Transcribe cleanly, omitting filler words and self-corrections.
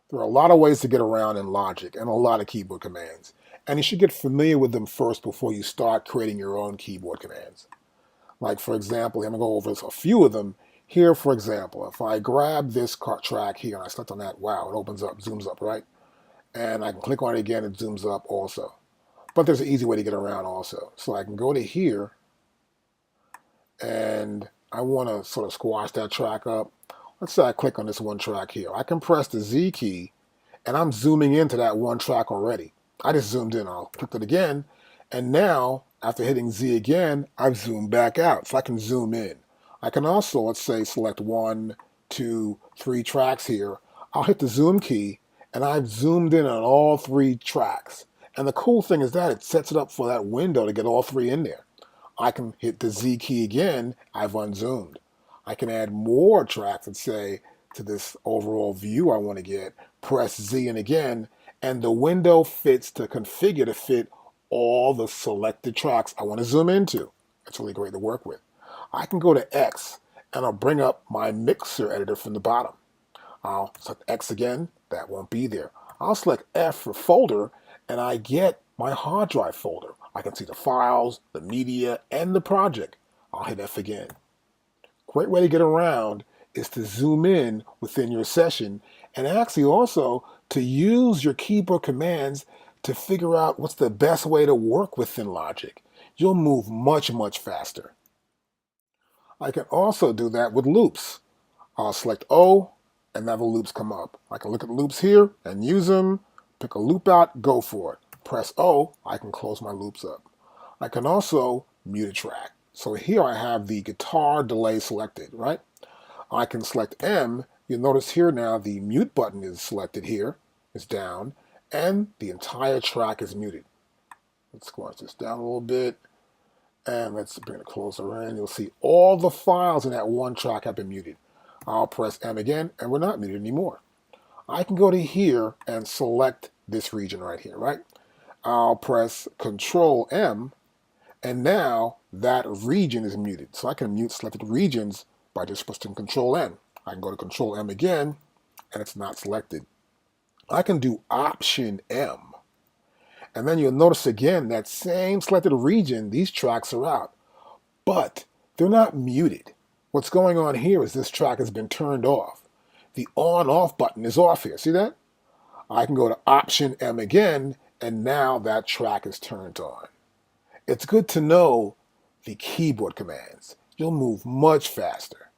There are a lot of ways to get around in Logic and a lot of keyboard commands, and you should get familiar with them first before you start creating your own keyboard commands. Like, for example, I'm going to go over a few of them. Here, for example, if I grab this track here and I select on that, wow, it opens up, zooms up, right? And I can click on it again, it zooms up also. But there's an easy way to get around also. So I can go to here, and I want to sort of squash that track up. Let's say I click on this one track here. I can press the Z key, and I'm zooming into that one track already. I just zoomed in. I'll click it again, and now, after hitting Z again, I've zoomed back out, so I can zoom in. I can also, let's say, select 1, 2, 3 tracks here. I'll hit the zoom key, and I've zoomed in on all 3 tracks. And the cool thing is that it sets it up for that window to get all 3 in there. I can hit the Z key again, I've unzoomed. I can add more tracks and say to this overall view I want to get, press Z in again, and the window fits to configure to fit all the selected tracks I want to zoom into. It's really great to work with. I can go to X and I'll bring up my mixer editor from the bottom. I'll select X again, that won't be there. I'll select F for folder, and I get my hard drive folder. I can see the files, the media, and the project. I'll hit F again. Great way to get around is to zoom in within your session and actually also to use your keyboard commands to figure out what's the best way to work within Logic. You'll move much, much faster. I can also do that with loops. I'll select O, and now the loops come up. I can look at loops here and use them, pick a loop out, go for it. Press O, I can close my loops up. I can also mute a track. So here I have the guitar delay selected, right? I can select M. You'll notice here now the mute button is selected here, it's down, and the entire track is muted. Let's squash this down a little bit, and let's bring it closer in. You'll see all the files in that one track have been muted. I'll press M again, and we're not muted anymore. I can go to here and select this region right here, right? I'll press Control M, and now that region is muted. So I can mute selected regions by just pressing Control M. I can go to Control M again, and it's not selected. I can do Option M. And then you'll notice again that same selected region, these tracks are out. But they're not muted. What's going on here is this track has been turned off. The on-off button is off here. See that? I can go to Option M again, and now that track is turned on. It's good to know the keyboard commands. You'll move much faster.